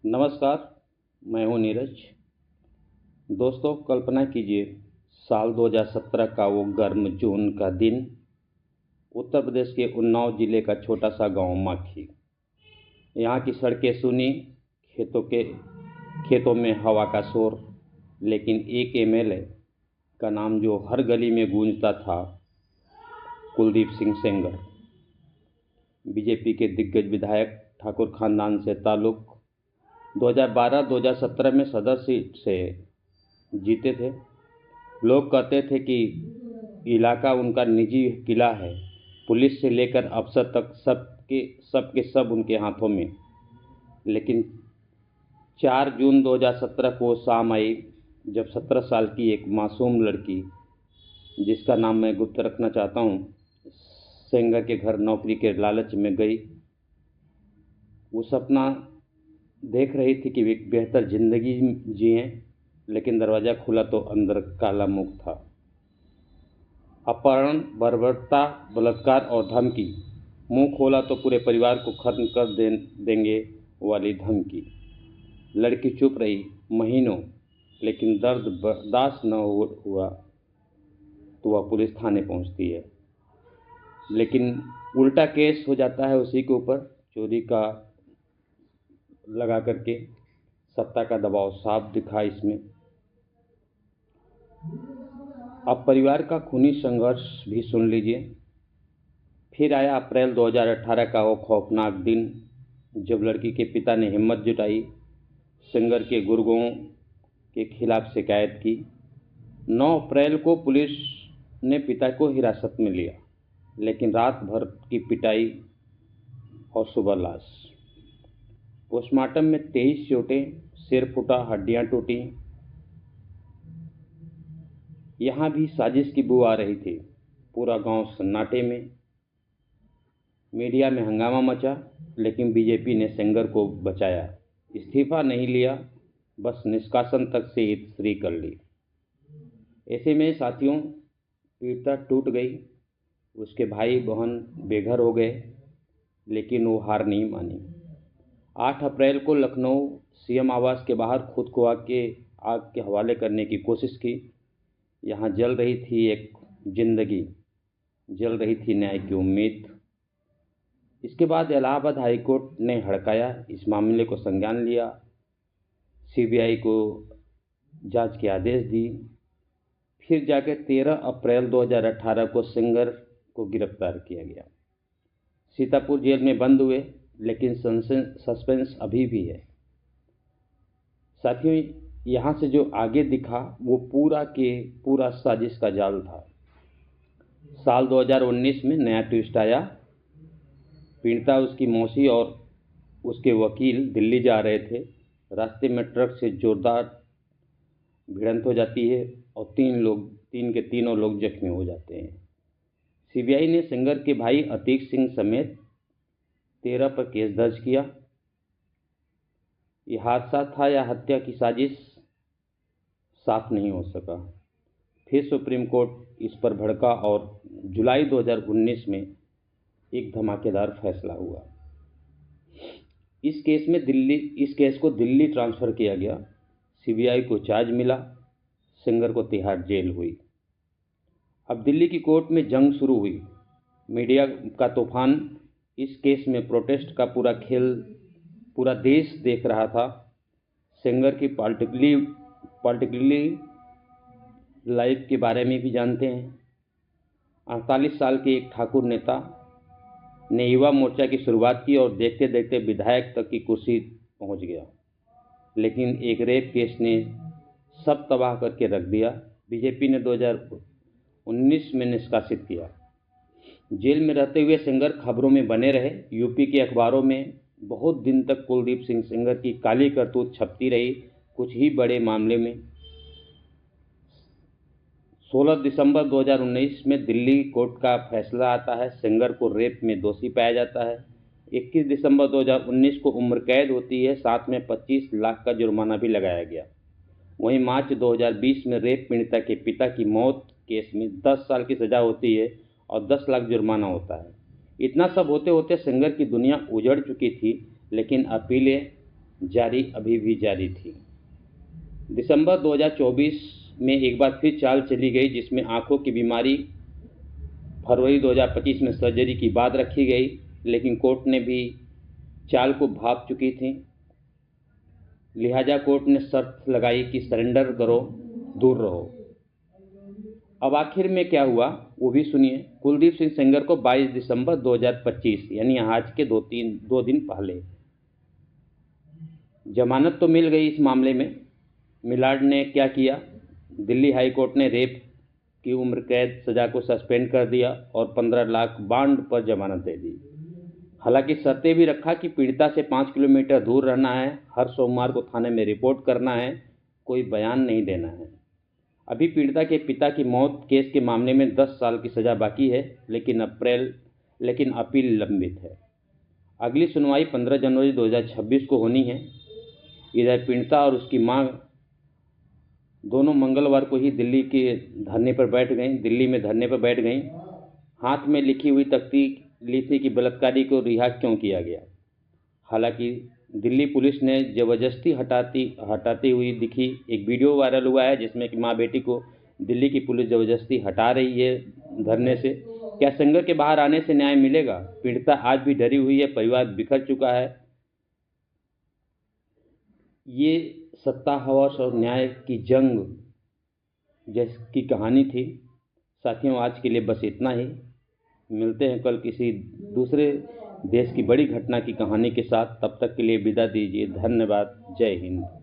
नमस्कार, मैं हूं नीरज। दोस्तों, कल्पना कीजिए, साल 2017 का वो गर्म जून का दिन, उत्तर प्रदेश के उन्नाव जिले का छोटा सा गांव माखी। यहाँ की सड़कें सूनी, खेतों में हवा का शोर, लेकिन एक एमएलए का नाम जो हर गली में गूंजता था, कुलदीप सिंह सेंगर। बीजेपी के दिग्गज विधायक, ठाकुर खानदान से ताल्लुक, 2012-2017 में सदर सीट से जीते थे। लोग कहते थे कि इलाका उनका निजी किला है, पुलिस से लेकर अफसर तक सबके सब उनके हाथों में। लेकिन 4 जून 2017 को शाम आई, जब 17 साल की एक मासूम लड़की, जिसका नाम मैं गुप्त रखना चाहता हूँ, सेंगर के घर नौकरी के लालच में गई। वो सपना देख रही थी कि एक बेहतर जिंदगी जिएं, लेकिन दरवाज़ा खुला तो अंदर काला मुख था। अपहरण, बर्बरता, बलात्कार और धमकी। मुंह खोला तो पूरे परिवार को खत्म कर देंगे वाली धमकी। लड़की चुप रही महीनों, लेकिन दर्द बर्दाश्त न हुआ तो वह पुलिस थाने पहुंचती है। लेकिन उल्टा केस हो जाता है उसी के ऊपर, चोरी का लगा करके। सत्ता का दबाव साफ दिखा इसमें। अब परिवार का खूनी संघर्ष भी सुन लीजिए। फिर आया अप्रैल 2018 का वो खौफनाक दिन, जब लड़की के पिता ने हिम्मत जुटाई, सेंगर के गुर्गों के खिलाफ शिकायत की। 9 अप्रैल को पुलिस ने पिता को हिरासत में लिया, लेकिन रात भर की पिटाई और सुबह लाश। पोस्टमार्टम में 23 चोटें, सिर फूटा, हड्डियां टूटी। यहाँ भी साजिश की बू आ रही थी। पूरा गांव सन्नाटे में। मीडिया में हंगामा मचा, लेकिन बीजेपी ने सेंगर को बचाया। इस्तीफा नहीं लिया, बस निष्कासन तक से श्री कर ली। ऐसे में साथियों, पीड़िता टूट गई। उसके भाई बहन बेघर हो गए, लेकिन वो हार नहीं मानी। 8 अप्रैल को लखनऊ सीएम आवास के बाहर खुद को आग के हवाले करने की कोशिश की। यहाँ जल रही थी एक जिंदगी, जल रही थी न्याय की उम्मीद। इसके बाद इलाहाबाद हाईकोर्ट ने हड़काया, इस मामले को संज्ञान लिया, सीबीआई को जांच के आदेश दी। फिर जाकर 13 अप्रैल 2018 को सेंगर को गिरफ्तार किया गया। सीतापुर जेल में बंद हुए, लेकिन सस्पेंस अभी भी है। साथियों, यहाँ से जो आगे दिखा वो पूरा साजिश का जाल था। साल 2019 में नया ट्विस्ट आया। पीड़िता, उसकी मौसी और उसके वकील दिल्ली जा रहे थे। रास्ते में ट्रक से जोरदार भिड़ंत हो जाती है और तीनों लोग जख्मी हो जाते हैं। सीबीआई ने सेंगर के भाई अतीक सिंह समेत 13 पर केस दर्ज किया। ये हादसा था या हत्या की साजिश, साफ नहीं हो सका। फिर सुप्रीम कोर्ट इस पर भड़का और जुलाई 2019 में एक धमाकेदार फैसला हुआ। इस केस को दिल्ली ट्रांसफ़र किया गया। सीबीआई को चार्ज मिला, सेंगर को तिहाड़ जेल हुई। अब दिल्ली की कोर्ट में जंग शुरू हुई। मीडिया का तूफान। इस केस में प्रोटेस्ट का पूरा खेल पूरा देश देख रहा था। सेंगर की पॉलिटिकली लाइफ के बारे में भी जानते हैं। 48 साल के एक ठाकुर नेता ने युवा मोर्चा की शुरुआत की और देखते देखते विधायक तक की कुर्सी पहुंच गया। लेकिन एक रेप केस ने सब तबाह करके रख दिया। बीजेपी ने 2019 में निष्कासित किया। जेल में रहते हुए सेंगर खबरों में बने रहे। यूपी के अखबारों में बहुत दिन तक कुलदीप सिंह सेंगर की काली करतूत छपती रही। कुछ ही बड़े मामले में 16 दिसंबर 2019 में दिल्ली कोर्ट का फैसला आता है। सेंगर को रेप में दोषी पाया जाता है। 21 दिसंबर 2019 को उम्र कैद होती है, साथ में 25 लाख का जुर्माना भी लगाया गया। वहीं मार्च 2020 में रेप पीड़िता के पिता की मौत केस में 10 साल की सजा होती है और 10 लाख जुर्माना होता है। इतना सब होते होते सेंगर की दुनिया उजड़ चुकी थी, लेकिन अपीलें अभी भी जारी थी। दिसंबर 2024 में एक बार फिर चाल चली गई, जिसमें आंखों की बीमारी फरवरी 2025 में सर्जरी की बात रखी गई, लेकिन कोर्ट ने भी चाल को भांप चुकी थी। लिहाजा कोर्ट ने शर्त लगाई कि सरेंडर करो, दूर रहो। अब आखिर में क्या हुआ वो भी सुनिए। कुलदीप सिंह सेंगर को 22 दिसंबर 2025 यानी आज के दो दिन पहले जमानत तो मिल गई। इस मामले में मिलाड ने क्या किया, दिल्ली हाई कोर्ट ने रेप की उम्र कैद सजा को सस्पेंड कर दिया और 15 लाख बांड पर जमानत दे दी। हालांकि शर्तें भी रखा कि पीड़िता से 5 किलोमीटर दूर रहना है, हर सोमवार को थाने में रिपोर्ट करना है, कोई बयान नहीं देना है। अभी पीड़िता के पिता की मौत केस के मामले में 10 साल की सज़ा बाकी है, लेकिन अपील लंबित है। अगली सुनवाई 15 जनवरी 2026 को होनी है। इधर पीड़िता और उसकी मां दोनों मंगलवार को ही दिल्ली में धरने पर बैठ गईं। हाथ में लिखी हुई तख्ती ली थी कि बलात्कारी को रिहा क्यों किया गया। हालांकि दिल्ली पुलिस ने ज़बरदस्ती हटाती हुई दिखी। एक वीडियो वायरल हुआ है जिसमें कि माँ बेटी को दिल्ली की पुलिस ज़बरदस्ती हटा रही है धरने से। क्या सेंगर के बाहर आने से न्याय मिलेगा? पीड़िता आज भी डरी हुई है, परिवार बिखर चुका है। ये सत्ता हवस और न्याय की जंग जिसकी कहानी थी। साथियों, आज के लिए बस इतना ही। मिलते हैं कल किसी दूसरे देश की बड़ी घटना की कहानी के साथ। तब तक के लिए विदा दीजिए। धन्यवाद। जय हिंद।